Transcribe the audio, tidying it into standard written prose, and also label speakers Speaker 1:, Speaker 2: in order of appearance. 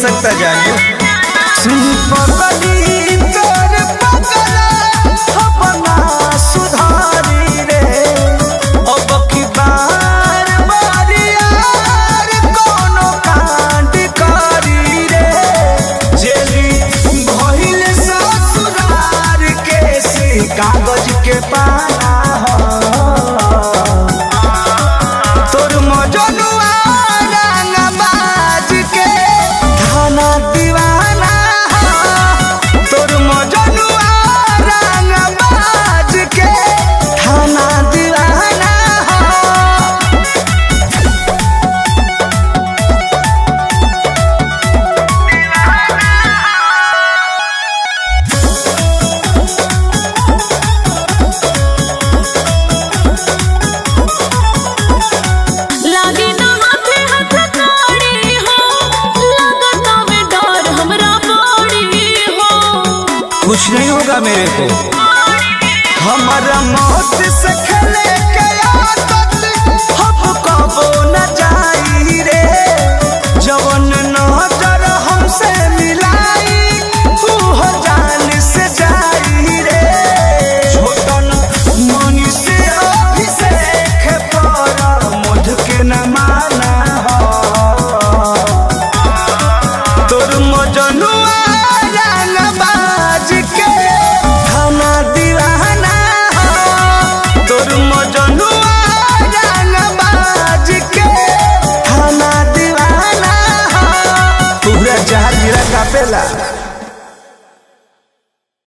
Speaker 1: सकता जानो।
Speaker 2: सुन पगली तोर पगला अपना सुधारी रे, अब की बार यार कोनो कांड करी रे, जेली भइल ससुरार के सी कागज के पाना तोर मजनुआ रंगबाज के थाना दीवाना, तोर मजनुआ रंगबाज के थाना दीवाना।
Speaker 1: कुछ नहीं होगा मेरे को।